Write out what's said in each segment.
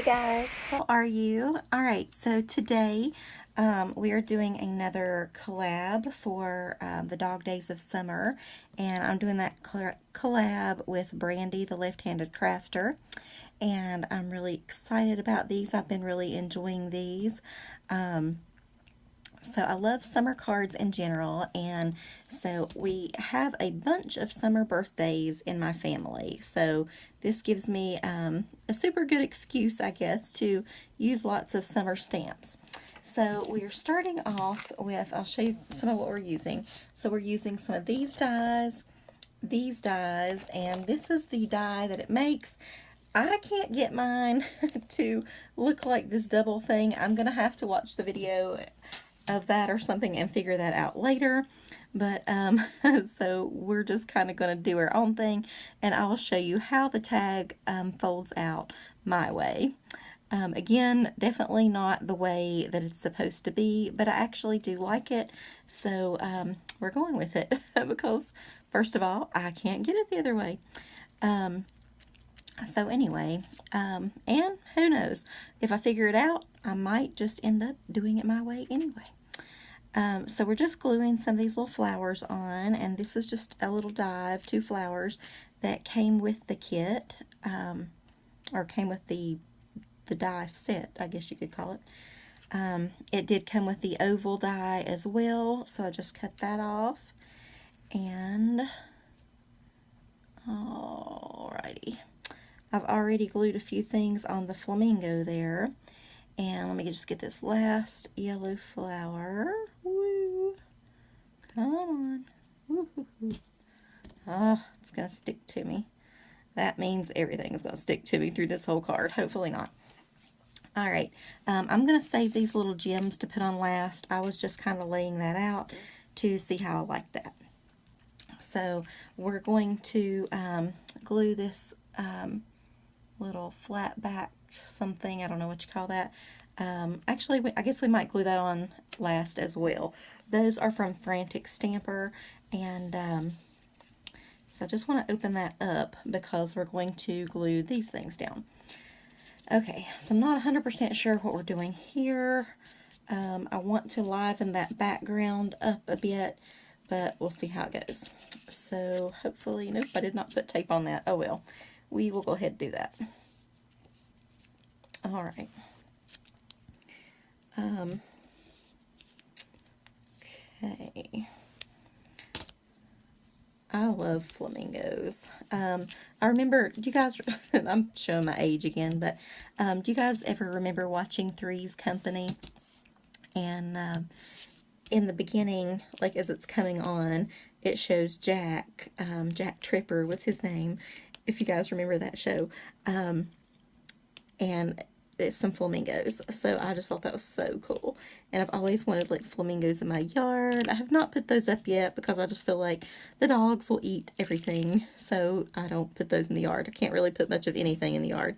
Hey guys, how are you? Alright, so today we are doing another collab for the Dog Days of Summer, and I'm doing that collab with Brandy, the left-handed crafter, and I'm really excited about these. I've been really enjoying these. So I love summer cards in general, and so we have a bunch of summer birthdays in my family. So this gives me a super good excuse, I guess, to use lots of summer stamps. So we are starting off with, I'll show you some of what we're using. So we're using some of these dies, and this is the die that it makes. I can't get mine to look like this double thing. I'm going to have to watch the video of that or something and figure that out later. But so we're just kind of going to do our own thing, and I'll show you how the tag folds out my way. Again, definitely not the way that it's supposed to be, but I actually do like it, so we're going with it because first of all, I can't get it the other way. So anyway, and who knows, if I figure it out, I might just end up doing it my way anyway. So we're just gluing some of these little flowers on, and this is just a little die of 2 flowers that came with the kit, or came with the die set, I guess you could call it. It did come with the oval die as well, so I just cut that off, and alrighty. I've already glued a few things on the flamingo there. And let me just get this last yellow flower. Woo! Come on. Woo-hoo-hoo. Oh, it's going to stick to me. That means everything is going to stick to me through this whole card. Hopefully not. Alright, I'm going to save these little gems to put on last. I was just kind of laying that out to see how I like that. So we're going to glue this little flat back something, I don't know what you call that. Actually, I guess we might glue that on last as well. Those are from Frantic Stamper, and so I just want to open that up because we're going to glue these things down. Okay, so I'm not 100% sure what we're doing here. I want to liven that background up a bit, but we'll see how it goes. So hopefully, nope, I did not put tape on that. Oh well, we will go ahead and do that. Alright. Okay. I love flamingos. I remember, do you guys, I'm showing my age again, but do you guys ever remember watching Three's Company? And in the beginning, like as it's coming on, it shows Jack, Jack Tripper was his name, if you guys remember that show. And it's some flamingos, so I just thought that was so cool, and I've always wanted like flamingos in my yard. I have not put those up yet because I just feel like the dogs will eat everything, so I don't put those in the yard. I can't really put much of anything in the yard.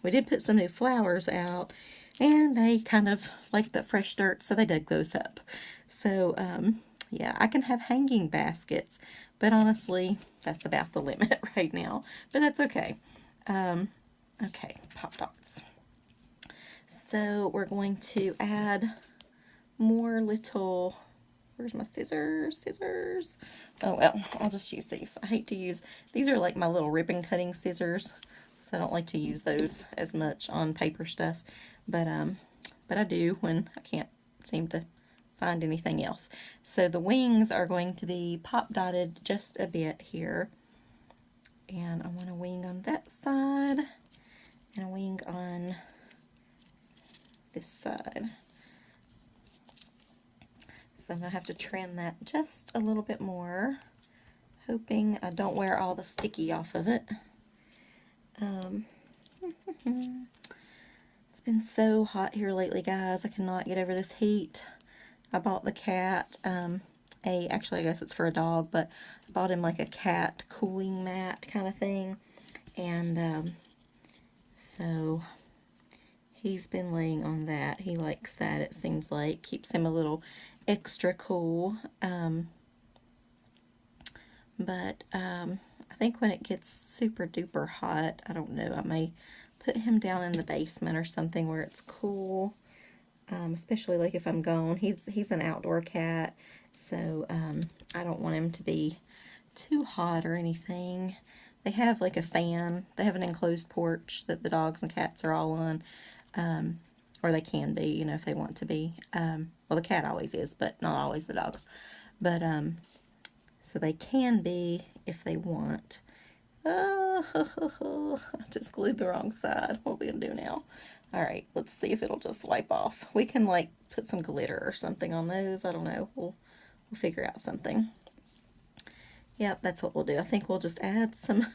We did put some new flowers out, and they kind of like the fresh dirt, so they dug those up. So yeah, I can have hanging baskets, but honestly that's about the limit right now, but that's okay. Okay, pop dots. So we're going to add more little, where's my scissors? Scissors. Oh well, I'll just use these. I hate to use, these are like my little ribbon cutting scissors, so I don't like to use those as much on paper stuff, but I do when I can't seem to find anything else. So the wings are going to be pop dotted just a bit here, and I want a wing on that side and a wing on this side. So I'm going to have to trim that just a little bit more, hoping I don't wear all the sticky off of it. It's been so hot here lately, guys. I cannot get over this heat. I bought the cat, actually I guess it's for a dog, but I bought him like a cat cooling mat kind of thing, and so he's been laying on that. He likes that, it seems like. Keeps him a little extra cool. But I think when it gets super duper hot, I don't know, I may put him down in the basement or something where it's cool. Especially like if I'm gone. He's an outdoor cat, so I don't want him to be too hot or anything. They have like a fan. They have an enclosed porch that the dogs and cats are all on, or they can be, you know, if they want to be. Well, the cat always is, but not always the dogs. But so they can be if they want. Oh, I just glued the wrong side. What are we gonna do now? Alright, let's see if it'll just wipe off. We can like put some glitter or something on those. I don't know. We'll figure out something. Yep, that's what we'll do. I think we'll just add some,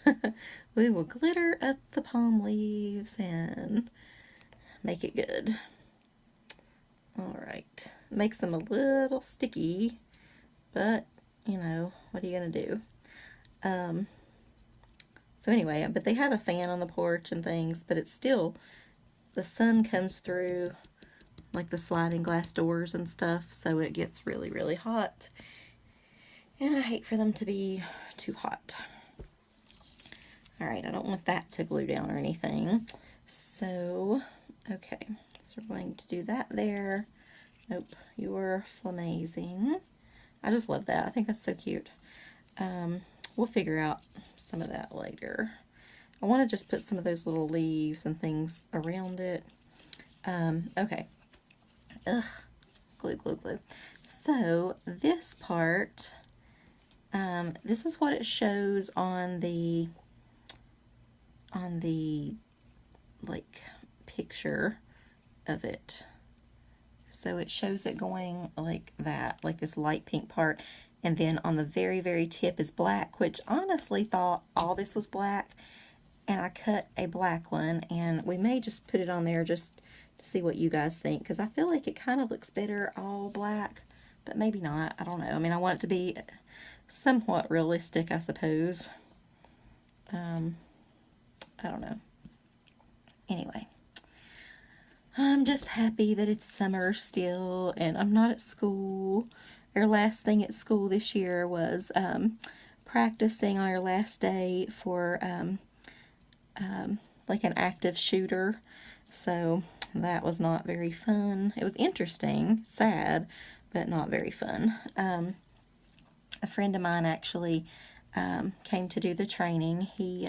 we will glitter up the palm leaves and make it good. Alright, makes them a little sticky, but, you know, what are you going to do? So anyway, but they have a fan on the porch and things, but it's still, the sun comes through like the sliding glass doors and stuff, so it gets really, really hot. And I hate for them to be too hot. Alright, I don't want that to glue down or anything. So, okay, so we're going to do that there. Nope, you're Flamazing. I just love that. I think that's so cute. We'll figure out some of that later. I want to just put some of those little leaves and things around it. Okay. Ugh. Glue, glue, glue. So, this part, this is what it shows on the like, picture of it. So it shows it going like that, like this light pink part. And then on the very, very tip is black, which honestly thought all this was black. And I cut a black one, and we may just put it on there just to see what you guys think, because I feel like it kind of looks better all black, but maybe not. I don't know. I mean, I want it to be somewhat realistic, I suppose. I don't know. Anyway, I'm just happy that it's summer still, and I'm not at school. Our last thing at school this year was practicing on our last day for like an active shooter. So that was not very fun. It was interesting, sad, but not very fun. A friend of mine actually came to do the training. He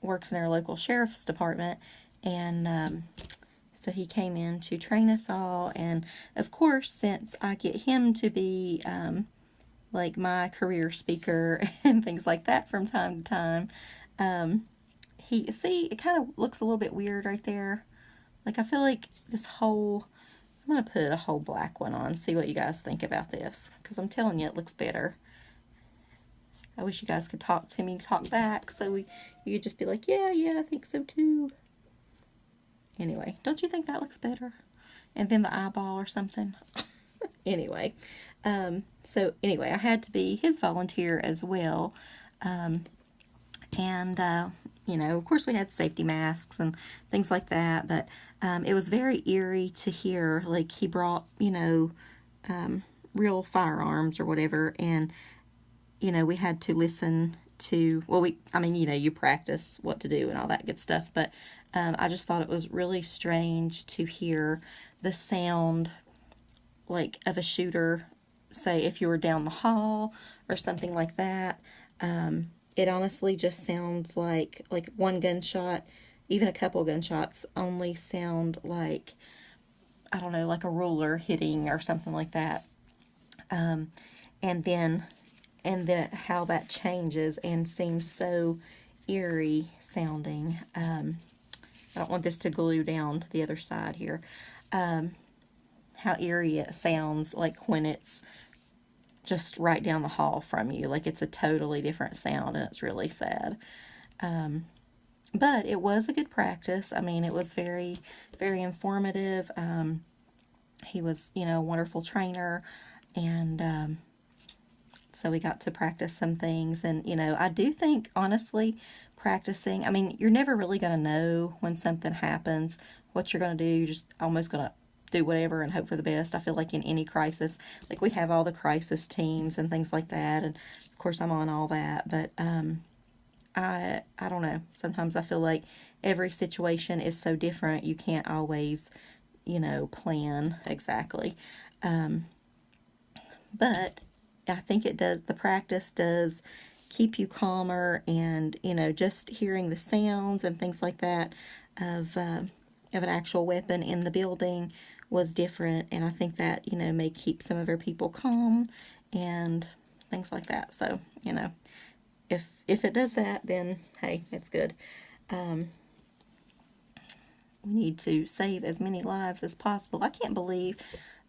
works in our local sheriff's department, and so he came in to train us all. And of course, since I get him to be like my career speaker and things like that from time to time, see, it kind of looks a little bit weird right there. Like, I feel like this whole, I'm going to put a whole black one on, see what you guys think about this, because I'm telling you, it looks better. I wish you guys could talk to me, talk back, so you could just be like, yeah, I think so too. Anyway, don't you think that looks better? And then the eyeball or something. Anyway, so anyway, I had to be his volunteer as well. You know, of course we had safety masks and things like that, but it was very eerie to hear, like, he brought, you know, real firearms or whatever, and, you know, we had to listen to, well, I mean, you know, you practice what to do and all that good stuff, but I just thought it was really strange to hear the sound, like, of a shooter, say, if you were down the hall or something like that. It honestly just sounds like one gunshot, even a couple gunshots, only sound like, I don't know, like a ruler hitting or something like that. And then how that changes and seems so eerie sounding. I don't want this to glue down to the other side here. How eerie it sounds, like when it's just right down the hall from you. Like, it's a totally different sound, and it's really sad. But it was a good practice. I mean, it was very, very informative. He was, you know, a wonderful trainer, and so we got to practice some things. And, you know, I do think, honestly, practicing, I mean, you're never really going to know when something happens, what you're going to do. You're just almost going to do whatever and hope for the best. I feel like in any crisis, like, we have all the crisis teams and things like that, and of course I'm on all that, but I don't know. Sometimes I feel like every situation is so different. You can't always, you know, plan exactly. Um, but I think it does, the practice does keep you calmer, and, you know, just hearing the sounds and things like that of an actual weapon in the building was different, and I think that, you know, may keep some of our people calm and things like that. So, you know, if it does that, then hey, it's good. Um, we need to save as many lives as possible. I can't believe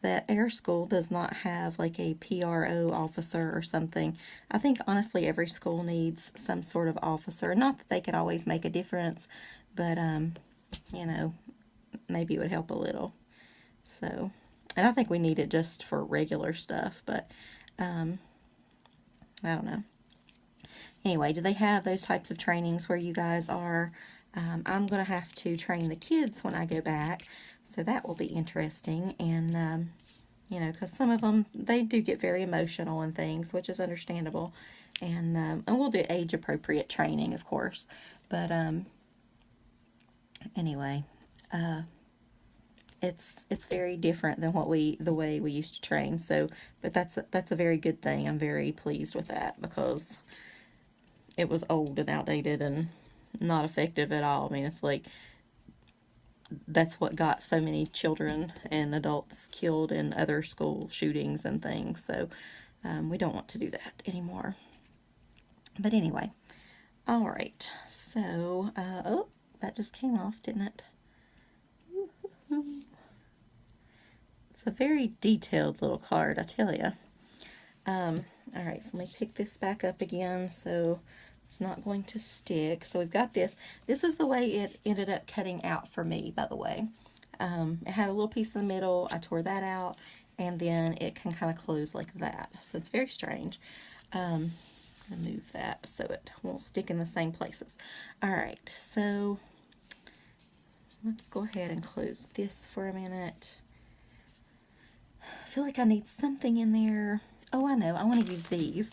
that air school does not have like a PRO officer or something. I think honestly every school needs some sort of officer. Not that they could always make a difference, but you know, maybe it would help a little. So, and I think we need it just for regular stuff, but I don't know. Anyway, do they have those types of trainings where you guys are? I'm going to have to train the kids when I go back, so that will be interesting. And, you know, because some of them, they do get very emotional and things, which is understandable. And we'll do age-appropriate training, of course. But anyway, it's very different than the way we used to train. So, but that's a very good thing. I'm very pleased with that because it was old and outdated and not effective at all. I mean, it's like that's what got so many children and adults killed in other school shootings and things. So we don't want to do that anymore. But anyway, all right. So, oh, that just came off, didn't it? It's a very detailed little card, I tell you. All right, so let me pick this back up again so it's not going to stick. So we've got this. This is the way it ended up cutting out for me, by the way. It had a little piece in the middle. I tore that out, and then it can kind of close like that. So it's very strange. I'm going to move that so it won't stick in the same places. All right, so let's go ahead and close this for a minute. I feel like I need something in there. Oh, I know. I want to use these.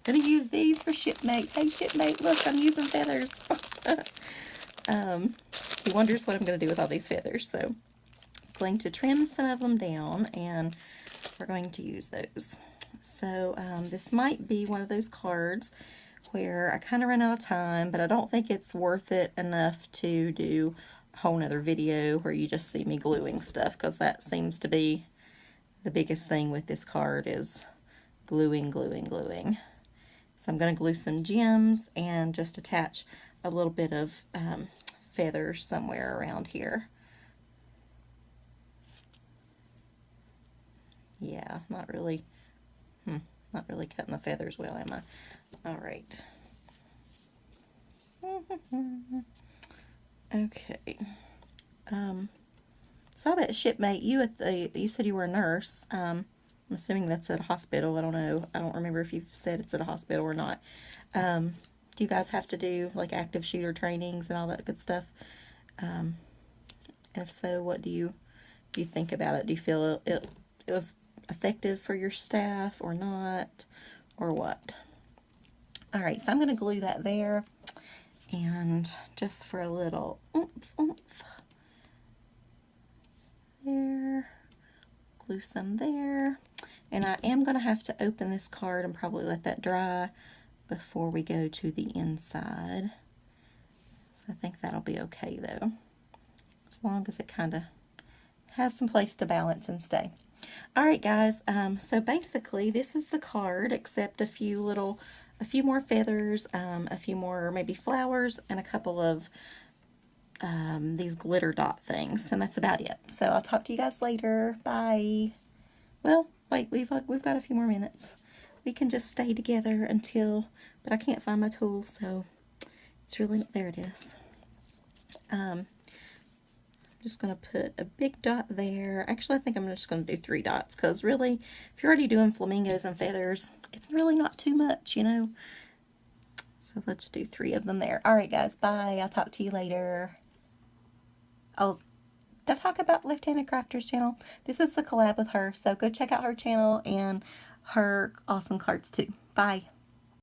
Gonna use these for Shipmate. Hey, Shipmate, look, I'm using feathers. He wonders what I'm going to do with all these feathers. So I'm going to trim some of them down, and we're going to use those. So this might be one of those cards where I kind of run out of time, but I don't think it's worth it enough to do a whole nother video where you just see me gluing stuff, because that seems to be the biggest thing with this card is gluing, gluing, gluing. So I'm going to glue some gems and just attach a little bit of feathers somewhere around here. Yeah, not really cutting the feathers well, am I? All right. Okay. So I bet Shipmate, you said you were a nurse. I'm assuming that's at a hospital. I don't know. I don't remember if you've said it's at a hospital or not. Do you guys have to do like active shooter trainings and all that good stuff? And if so, what do you think about it? Do you feel it was effective for your staff or not, or what? All right, so I'm going to glue that there, and just for a little oomph, oomph, there, glue some there. And I am going to have to open this card and probably let that dry before we go to the inside. So I think that'll be okay though, as long as it kind of has some place to balance and stay. All right, guys, so basically this is the card, except a few more feathers, a few more maybe flowers, and a couple of these glitter dot things, and that's about it. So I'll talk to you guys later. Bye. Well, wait, we've got a few more minutes. We can just stay together until, but I can't find my tool, so it's really, there it is. I'm just going to put a big dot there. Actually, I think I'm just going to do 3 dots, because really, if you're already doing flamingos and feathers, it's really not too much, you know. So let's do 3 of them there. All right, guys, bye. I'll talk to you later. Oh, did I talk about Left-Handed Crafter's channel? This is the collab with her, so go check out her channel and her awesome cards too. Bye.